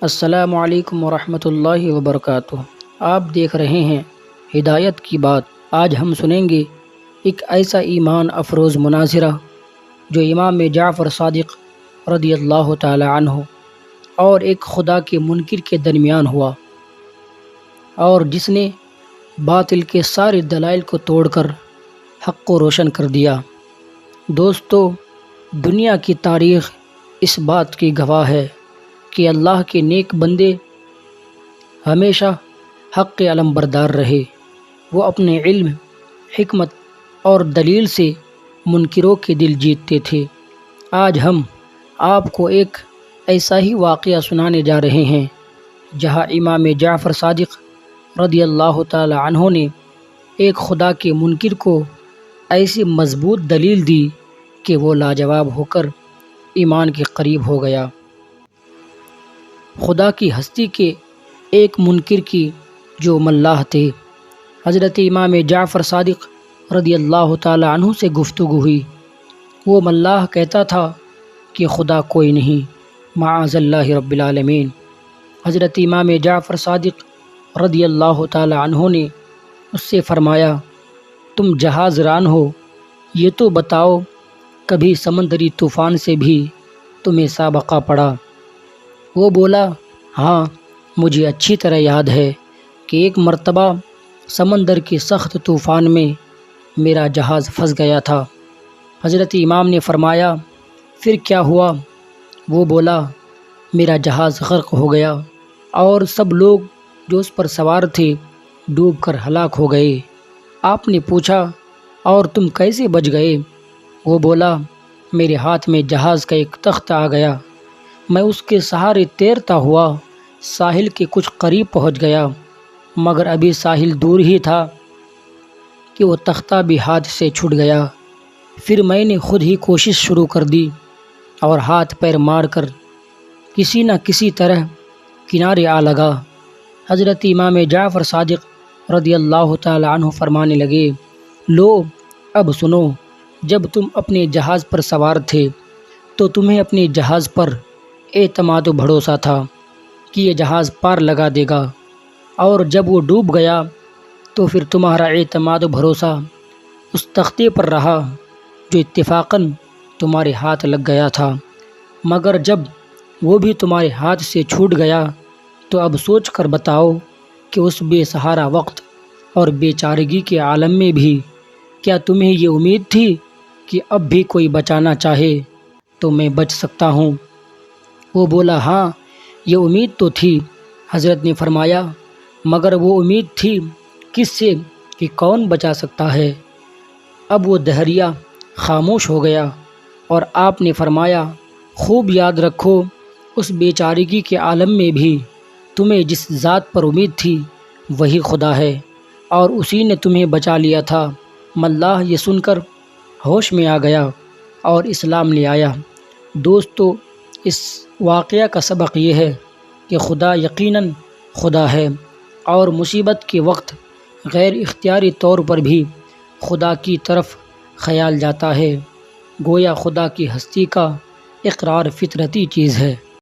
السلام علیکم ورحمۃ اللہ وبرکاتہ۔ آپ دیکھ رہے ہیں ہدایت کی بات۔ آج ہم سنیں گے ایک ایسا ایمان افروز مناظرہ جو امام جعفر صادق رضی اللہ تعالی عنہ اور ایک خدا کے منکر کے درمیان ہوا، اور جس نے باطل کے سارے دلائل کو توڑ کر حق کو روشن کر دیا۔ دوستو، دنیا کی تاریخ اس بات کی گواہ ہے کہ اللہ کے نیک بندے ہمیشہ حق کے علمبردار رہے۔ وہ اپنے علم، حکمت اور دلیل سے منکروں کے دل جیتتے تھے۔ آج ہم آپ کو ایک ایسا ہی واقعہ سنانے جا رہے ہیں جہاں امام جعفر صادق رضی اللہ تعالی عنہ نے ایک خدا کے منکر کو ایسی مضبوط دلیل دی کہ وہ لاجواب ہو کر ایمان کے قریب ہو گیا۔ خدا کی ہستی کے ایک منکر کی جو ملاح تھے، حضرت امام جعفر صادق رضی اللہ تعالی عنہ سے گفتگو ہوئی۔ وہ ملاح کہتا تھا کہ خدا کوئی نہیں، معاذ اللہ رب العالمین۔ حضرت امام جعفر صادق رضی اللہ تعالی عنہ نے اس سے فرمایا، تم جہاز ران ہو، یہ تو بتاؤ کبھی سمندری طوفان سے بھی تمہیں سابقہ پڑا؟ وہ بولا، ہاں، مجھے اچھی طرح یاد ہے کہ ایک مرتبہ سمندر کے سخت طوفان میں میرا جہاز پھنس گیا تھا۔ حضرت امام نے فرمایا، پھر کیا ہوا؟ وہ بولا، میرا جہاز غرق ہو گیا اور سب لوگ جو اس پر سوار تھے ڈوب کر ہلاک ہو گئے۔ آپ نے پوچھا، اور تم کیسے بچ گئے؟ وہ بولا، میرے ہاتھ میں جہاز کا ایک تخت آ گیا، میں اس کے سہارے تیرتا ہوا ساحل کے کچھ قریب پہنچ گیا، مگر ابھی ساحل دور ہی تھا کہ وہ تختہ بھی ہاتھ سے چھوٹ گیا۔ پھر میں نے خود ہی کوشش شروع کر دی اور ہاتھ پیر مار کر کسی نہ کسی طرح کنارے آ لگا۔ حضرت امام جعفر صادق رضی اللہ تعالی عنہ فرمانے لگے، لو، اب سنو، جب تم اپنے جہاز پر سوار تھے تو تمہیں اپنے جہاز پر اعتماد و بھروسہ تھا کہ یہ جہاز پار لگا دے گا، اور جب وہ ڈوب گیا تو پھر تمہارا اعتماد و بھروسہ اس تختے پر رہا جو اتفاقاً تمہارے ہاتھ لگ گیا تھا، مگر جب وہ بھی تمہارے ہاتھ سے چھوٹ گیا تو اب سوچ کر بتاؤ کہ اس بے سہارا وقت اور بے چارگی کے عالم میں بھی کیا تمہیں یہ امید تھی کہ اب بھی کوئی بچانا چاہے تو میں بچ سکتا ہوں؟ وہ بولا، ہاں، یہ امید تو تھی۔ حضرت نے فرمایا، مگر وہ امید تھی کس سے کہ کون بچا سکتا ہے؟ اب وہ دہریہ خاموش ہو گیا اور آپ نے فرمایا، خوب یاد رکھو، اس بے چارگی کے عالم میں بھی تمہیں جس ذات پر امید تھی وہی خدا ہے، اور اسی نے تمہیں بچا لیا تھا۔ ملاح یہ سن کر ہوش میں آ گیا اور اسلام لے آیا۔ دوستو، اس واقعہ کا سبق یہ ہے کہ خدا یقیناً خدا ہے، اور مصیبت کے وقت غیر اختیاری طور پر بھی خدا کی طرف خیال جاتا ہے۔ گویا خدا کی ہستی کا اقرار فطرتی چیز ہے۔